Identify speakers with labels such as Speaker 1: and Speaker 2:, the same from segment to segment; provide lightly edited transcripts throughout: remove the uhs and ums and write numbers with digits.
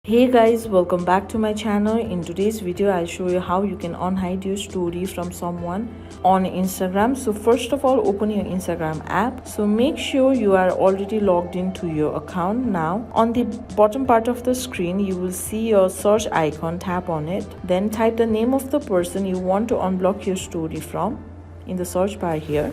Speaker 1: Hey guys, welcome back to my channel. In today's video I'll show you how you can unhide your story from someone on Instagram. So first of all, open your Instagram app. So make sure you are already logged into your account. Now on the bottom part of the screen you will see your search icon. Tap on it, then type the name of the person you want to unblock your story from in the search bar here.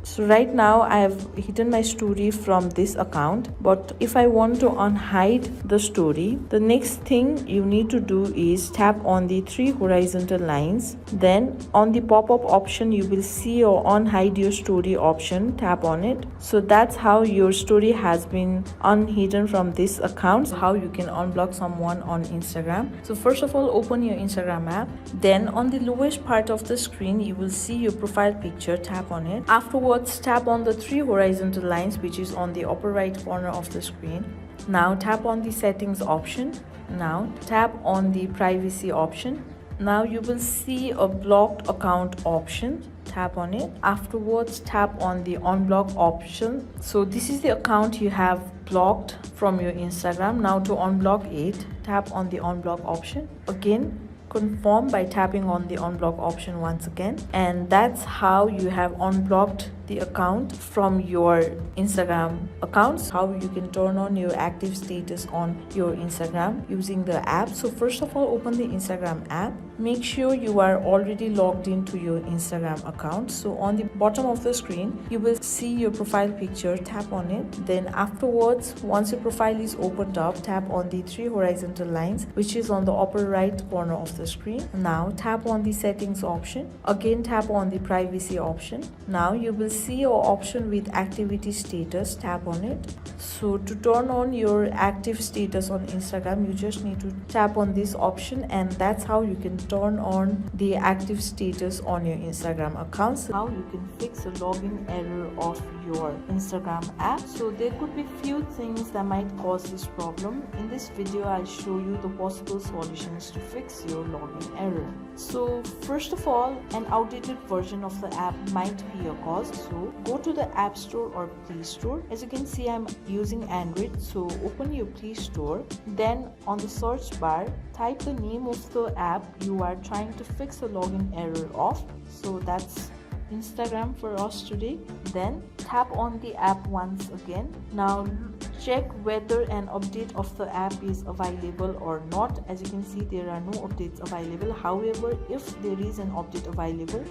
Speaker 1: So right now I have hidden my story from this account, but if I want to unhide the story, the next thing you need to do is tap on the three horizontal lines. Then on the pop-up option you will see your unhide your story option. Tap on it. So that's how your story has been unhidden from this account. How you can unblock someone on Instagram. So first of all, open your Instagram app. Then on the lowest part of the screen you will see your profile picture. Tap on it. Afterwards, tap on the three horizontal lines which is on the upper right corner of the screen. Now tap on the settings option. Now tap on the privacy option. Now you will see a blocked account option. Tap on it. Afterwards, tap on the unblock option. So this is the account you have blocked from your Instagram. Now to unblock it, tap on the unblock option. Again, confirm by tapping on the unblock option once again, and that's how you have unblocked the account from your Instagram accounts. How you can turn on your active status on your Instagram using the app. So first of all, open the Instagram app. Make sure you are already logged into your Instagram account. So on the bottom of the screen you will see your profile picture. Tap on it. Then afterwards, once your profile is opened up, tap on the three horizontal lines which is on the upper right corner of the screen. Now tap on the settings option. Again, tap on the privacy option. Now you will see your option with activity status. Tap on it. So to turn on your active status on Instagram, you just need to tap on this option, and that's how you can turn on the active status on your Instagram accounts. How you can fix a login error of your Instagram app. So there could be few things that might cause this problem. In this video I'll show you the possible solutions to fix your login error. So first of all, an outdated version of the app might be a cause. So go to the App Store or Play Store. As you can see, I'm using Android, so open your Play Store. Then on the search bar, type the name of the app you are trying to fix a login error of. So that's Instagram for us today. Then tap on the app once again. Now check whether an update of the app is available or not. As you can see, there are no updates available. However, if there is an update available,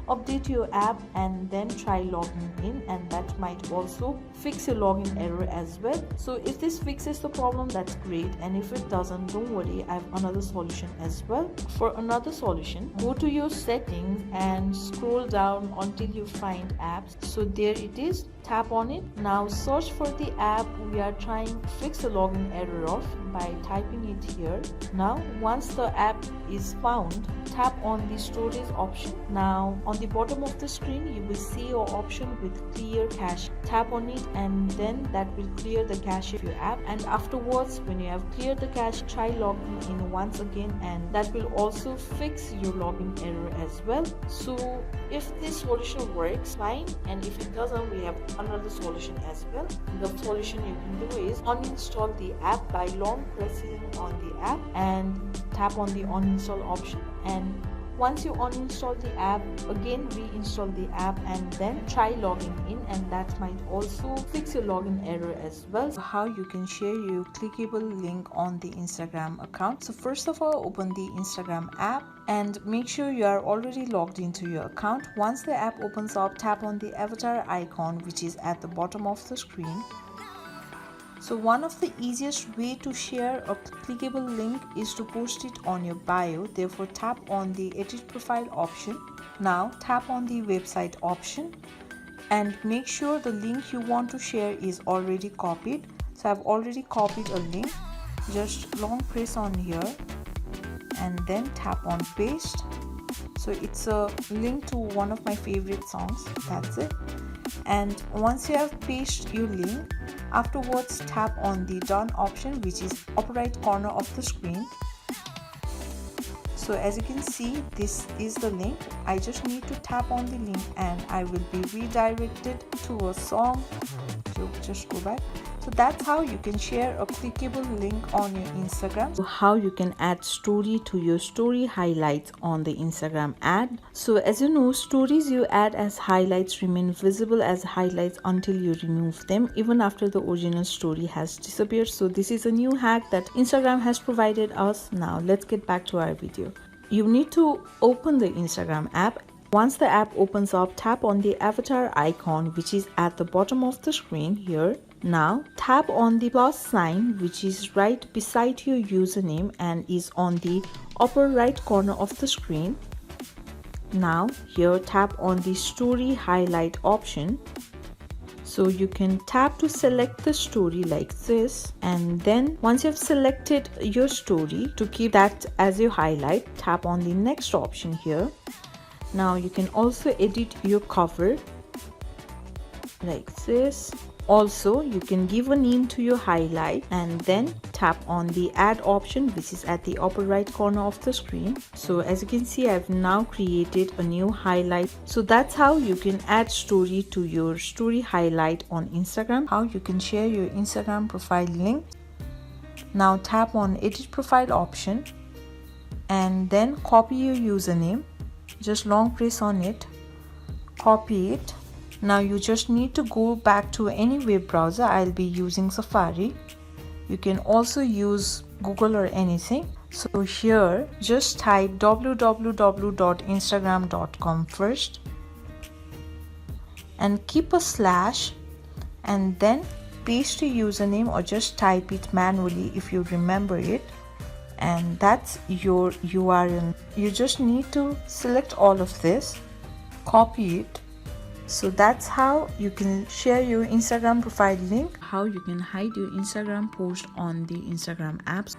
Speaker 1: update your app and then try logging in, and that might also fix your login error as well. So if this fixes the problem, that's great, and if it doesn't, don't worry, I have another solution as well. For another solution, go to your settings and scroll down until you find apps. So there it is. Tap on it. Now search for the app we are trying to fix the login error of by typing it here. Now once the app is found, tap on the storage option. Now on the bottom of the screen you will see your option with clear cache. Tap on it, and then that will clear the cache of your app. And afterwards, when you have cleared the cache, try logging in once again, and that will also fix your login error as well. So if this solution works, fine, and if it doesn't, we have another solution as well. The solution you can do is uninstall the app by long pressing on the app and tap on the uninstall option. And once you uninstall the app, again reinstall the app and then try logging in, and that might also fix your login error as well. So how you can share your clickable link on the Instagram account. So first of all, open the Instagram app and make sure you are already logged into your account. Once the app opens up, tap on the avatar icon which is at the bottom of the screen. So one of the easiest way to share a clickable link is to post it on your bio. Therefore, tap on the edit profile option. Now tap on the website option and make sure the link you want to share is already copied. So I've already copied a link. Just long press on here and then tap on paste. So it's a link to one of my favorite songs. That's it. And once you have pasted your link, afterwards tap on the done option which is upper right corner of the screen. So as you can see, this is the link. I just need to tap on the link and I will be redirected to a song. So just go back. So that's how you can share a clickable link on your Instagram. So how you can add story to your story highlights on the Instagram ad. So as you know, stories you add as highlights remain visible as highlights until you remove them, even after the original story has disappeared. So this is a new hack that Instagram has provided us. Now let's get back to our video. You need to open the Instagram app. Once the app opens up, tap on the avatar icon which is at the bottom of the screen here. Now tap on the plus sign which is right beside your username and is on the upper right corner of the screen. Now here tap on the story highlight option. So you can tap to select the story like this, and then once you've selected your story, to keep that as your highlight, tap on the next option here. Now you can also edit your cover like this. Also you can give a name to your highlight and then tap on the add option which is at the upper right corner of the screen. So as you can see, I've now created a new highlight. So that's how you can add story to your story highlight on Instagram, how you can share your Instagram profile link. Now tap on edit profile option and then copy your username. Just long press on it, copy it. Now you just need to go back to any web browser. I'll be using Safari. You can also use Google or anything. So here just type www.instagram.com first and keep a slash and then paste your username or just type it manually if you remember it, and that's your URL. You just need to select all of this, copy it. So that's how you can share your Instagram profile link, how you can hide your Instagram post on the Instagram apps,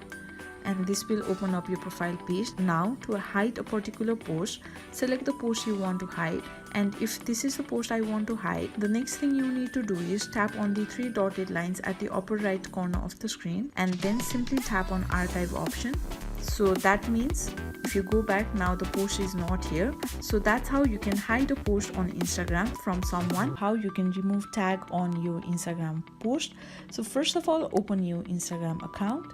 Speaker 1: and this will open up your profile page. Now to hide a particular post, select the post you want to hide, and if this is the post I want to hide, the next thing you need to do is tap on the three dotted lines at the upper right corner of the screen and then simply tap on archive option. So that means if you go back, now the post is not here. So that's how you can hide a post on Instagram from someone, how you can remove tag on your Instagram post. So first of all, open your Instagram account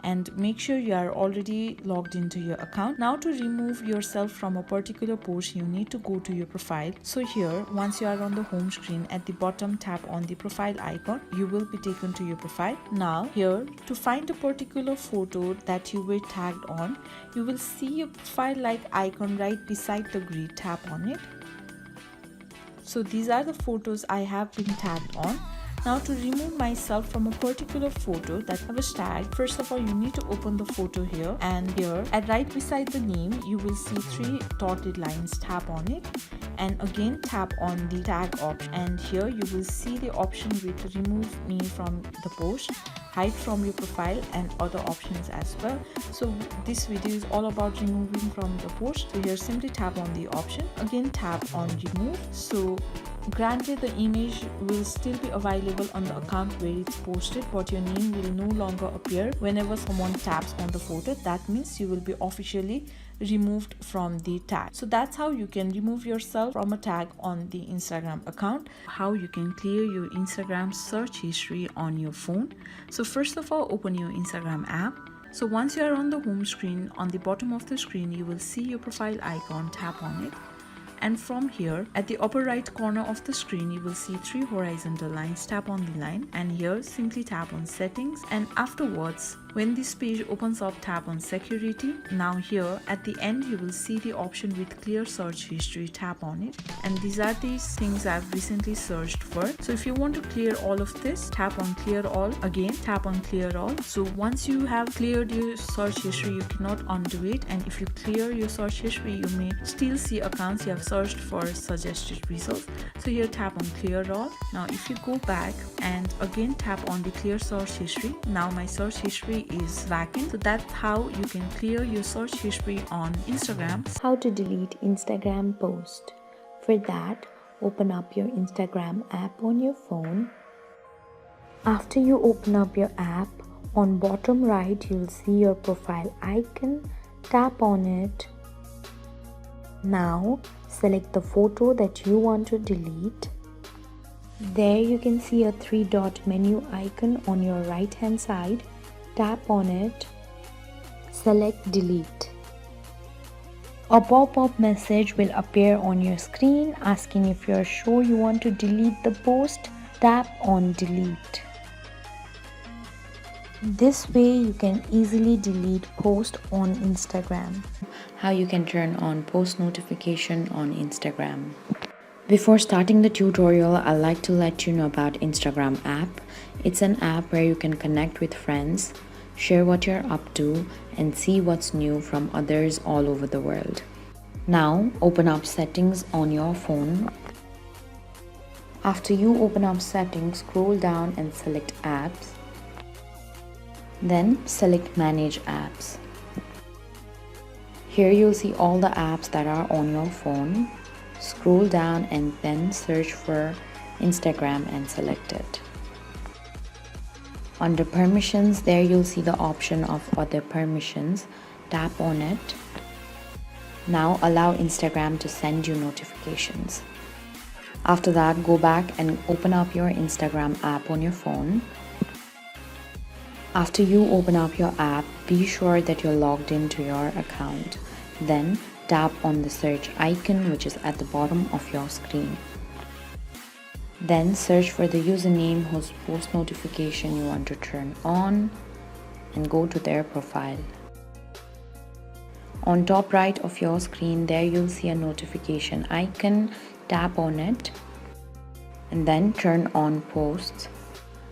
Speaker 1: and make sure you are already logged into your account. Now to remove yourself from a particular post, you need to go to your profile. So here, once you are on the home screen, at the bottom tap on the profile icon, you will be taken to your profile. Now here, to find a particular photo that you were tagged on, you will see a profile like icon right beside the grid. Tap on it. So these are the photos I have been tagged on. Now to remove myself from a particular photo that I was tagged, first of all you need to open the photo here, and here at right beside the name you will see three dotted lines. Tap on it and again tap on the tag option, and here you will see the option with remove me from the post, hide from your profile, and other options as well. So this video is all about removing from the post. So here simply tap on the option, again tap on remove. So granted the image will still be available on the account where it's posted, but your name will no longer appear whenever someone taps on the photo. That means you will be officially removed from the tag. So that's how you can remove yourself from a tag on the Instagram account, how you can clear your Instagram search history on your phone. So first of all, open your Instagram app. So once you are on the home screen, on the bottom of the screen you will see your profile icon. Tap on it. And from here, at the upper right corner of the screen, you will see three horizontal lines. Tap on the line, and here simply tap on settings, and afterwards when this page opens up, tap on security. Now here at the end you will see the option with clear search history. Tap on it, and these are these things I've recently searched for. So if you want to clear all of this, tap on clear all. Again tap on clear all. So once you have cleared your search history, you cannot undo it, and if you clear your search history, you may still see accounts you have searched for suggested results. So here tap on clear all. Now if you go back and again tap on the clear search history, now my search history is vacant. So that's how you can clear your search history on Instagram.
Speaker 2: How to delete Instagram post. For that, open up your Instagram app on your phone. After you open up your app, on bottom right you'll see your profile icon. Tap on it. Now select the photo that you want to delete. There you can see a three-dot menu icon on your right hand side. Tap on it. Select delete. A pop-up message will appear on your screen asking if you're sure you want to delete the post. Tap on delete. This way you can easily delete posts on Instagram.
Speaker 1: How you can turn on post notification on Instagram. Before starting the tutorial, I'd like to let you know about Instagram app. It's an app where you can connect with friends, share what you're up to, and see what's new from others all over the world. Now, open up settings on your phone. After you open up settings, scroll down and select apps. Then select manage apps. Here you'll see all the apps that are on your phone. Scroll down and then search for Instagram and select it. Under permissions, there you'll see the option of other permissions. Tap on it. Now allow Instagram to send you notifications. After that, go back and open up your Instagram app on your phone. After you open up your app, be sure that you're logged into your account. Then tap on the search icon which is at the bottom of your screen. Then search for the username whose post notification you want to turn on and go to their profile. On top right of your screen, there you'll see a notification icon. Tap on it and then turn on posts.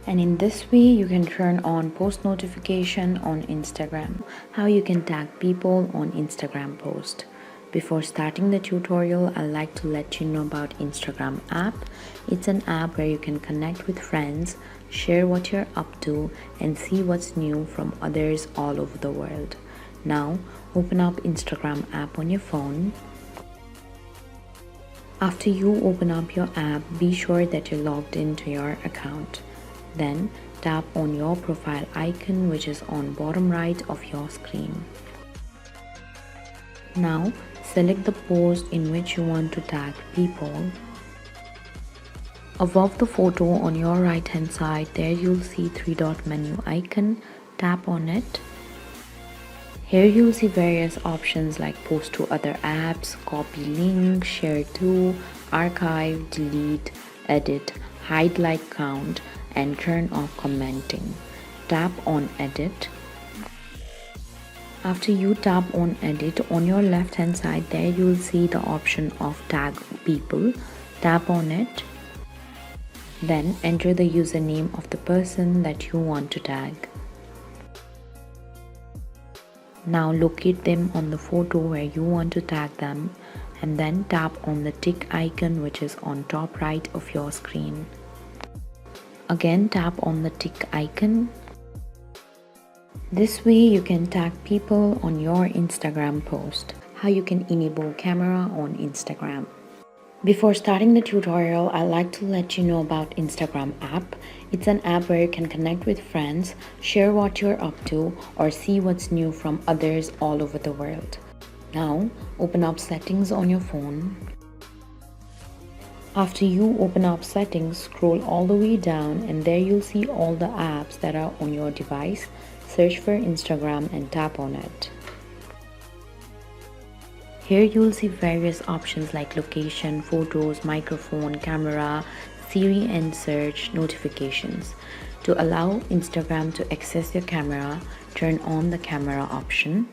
Speaker 1: And in this way, you can turn on post notification on Instagram. How you can tag people on Instagram post. Before starting the tutorial, I'd like to let you know about Instagram app. It's an app where you can connect with friends, share what you're up to, and see what's new from others all over the world. Now, open up Instagram app on your phone. After you open up your app, be sure that you're logged into your account. Then tap on your profile icon which is on bottom right of your screen. Now select the post in which you want to tag people. Above the photo on your right hand side, there you'll see three-dot menu icon. Tap on it. Here you'll see various options like post to other apps, copy link, share to, archive, delete, edit, hide like count, and turn off commenting. Tap on edit. After you tap on edit, on your left hand side there you'll see the option of tag people. Tap on it. Then enter the username of the person that you want to tag. Now locate them on the photo where you want to tag them and then tap on the tick icon which is on top right of your screen. Again tap on the tick icon. This way you can tag people on your Instagram post. How you can enable camera on Instagram. Before starting the tutorial, I'd like to let you know about Instagram app. It's an app where you can connect with friends, share what you're up to, or see what's new from others all over the world. Now, open up settings on your phone. After you open up settings, scroll all the way down and there you'll see all the apps that are on your device. Search for Instagram and tap on it. Here you'll see various options like location, photos, microphone, camera, Siri and search, notifications. To allow Instagram to access your camera, turn on the camera option.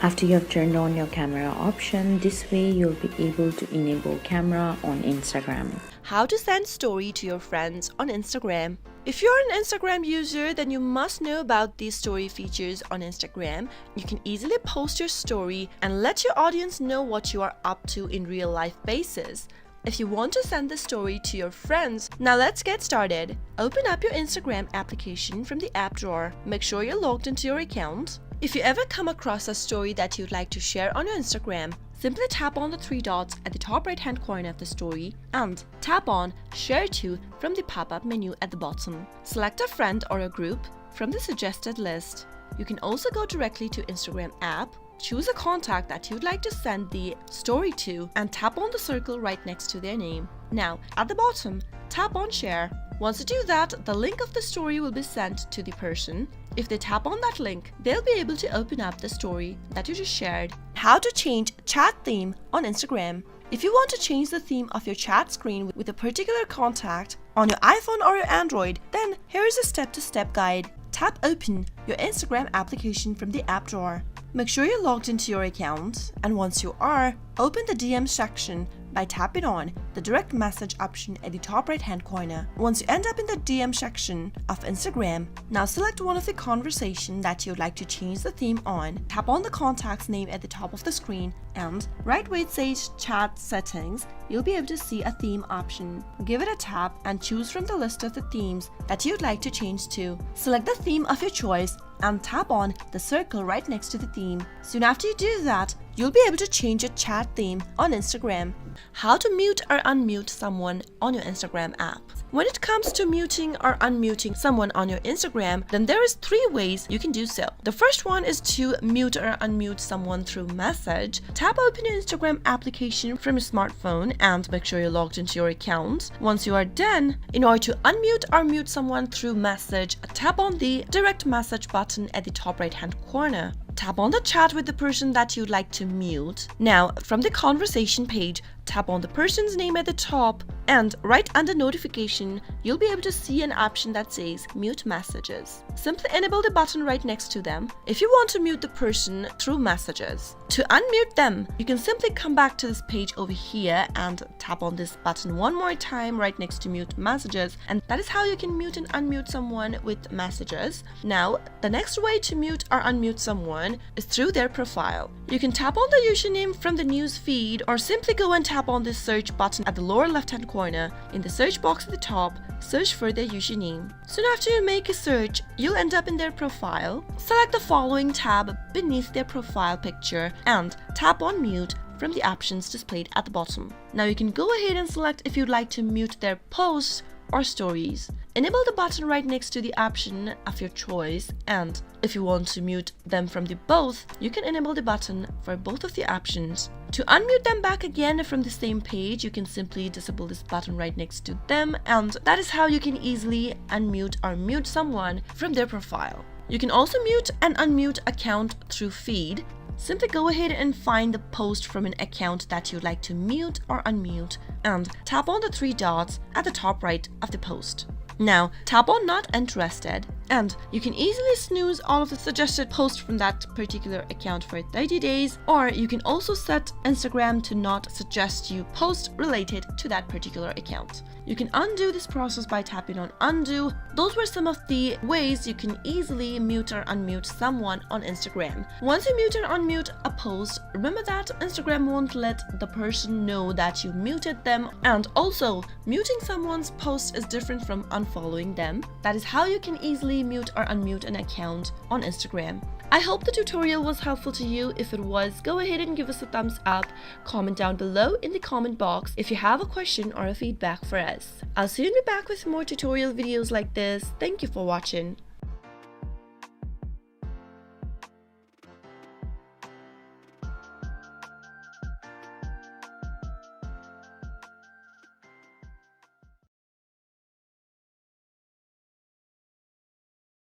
Speaker 1: After you have turned on your camera option, this way you'll be able to enable camera on Instagram.
Speaker 3: How to send story to your friends on Instagram. If you're an Instagram user, then you must know about these story features on Instagram. You can easily post your story and let your audience know what you are up to in real life basis. If you want to send the story to your friends, now let's get started. Open up your Instagram application from the app drawer. Make sure you're logged into your account. If you ever come across a story that you'd like to share on your Instagram, simply tap on the three dots at the top right hand corner of the story and tap on Share To from the pop-up menu at the bottom. Select a friend or a group from the suggested list. You can also go directly to Instagram app choose a contact that you'd like to send the story to and tap on the circle right next to their name. Now, at the bottom, tap on share. Once you do that, the link of the story will be sent to the person. If they tap on that link, they'll be able to open up the story that you just shared. How to change chat theme on Instagram. If you want to change the theme of your chat screen with a particular contact on your iPhone or your Android, then here is a step-to-step guide. Tap open your Instagram application from the app drawer. Make sure you're logged into your account, and once you are, open the DM section by tapping on the direct message option at the top right hand corner. Once you end up in the DM section of Instagram, now select one of the conversation that you'd like to change the theme on. Tap on the contact's name at the top of the screen, and right where it says chat settings, you'll be able to see a theme option. Give it a tap and choose from the list of the themes that you'd like to change to. Select the theme of your choice and tap on the circle right next to the theme. Soon after you do that, you'll be able to change your chat theme on Instagram. How to mute or unmute someone on your Instagram app. When it comes to muting or unmuting someone on your Instagram, then there is 3 ways you can do so. The first one is to mute or unmute someone through message. Tap open your Instagram application from your smartphone and make sure you're logged into your account. Once you are done, in order to unmute or mute someone through message, tap on the direct message button at the top right hand corner. Tap on the chat with the person that you'd like to mute. Now, from the conversation page, tap on the person's name at the top, and right under notification, you'll be able to see an option that says mute messages. Simply enable the button right next to them if you want to mute the person through messages. To unmute them, you can simply come back to this page over here and tap on this button one more time right next to mute messages, and that is how you can mute and unmute someone with messages. Now, the next way to mute or unmute someone is through their profile. You can tap on the username from the news feed, or simply go and tap on this search button at the lower left hand corner. In the search box at the top, search for their username. Soon after you make a search, you'll end up in their profile. Select the following tab beneath their profile picture and tap on mute from the options displayed at the bottom. Now you can go ahead and select if you'd like to mute their posts or stories. Enable the button right next to the option of your choice, and if you want to mute them from the both, you can enable the button for both of the options. To unmute them back again from the same page, you can simply disable this button right next to them, and that is how you can easily unmute or mute someone from their profile. You can also mute and unmute account through feed. Simply go ahead and find the post from an account that you'd like to mute or unmute and tap on the 3 dots at the top right of the post. Now, tap on Not Interested, and you can easily snooze all of the suggested posts from that particular account for 30 days, or you can also set Instagram to not suggest you posts related to that particular account. You can undo this process by tapping on Undo. Those were some of the ways you can easily mute or unmute someone on Instagram. Once you mute or unmute a post, remember that Instagram won't let the person know that you muted them, and also muting someone's post is different from unfollowing them. That is how you can easily mute or unmute an account on Instagram. I hope the tutorial was helpful to you. If it was, go ahead and give us a thumbs up. Comment down below in the comment box if you have a question or a feedback for us. I'll soon be back with more tutorial videos like this. Thank you for watching.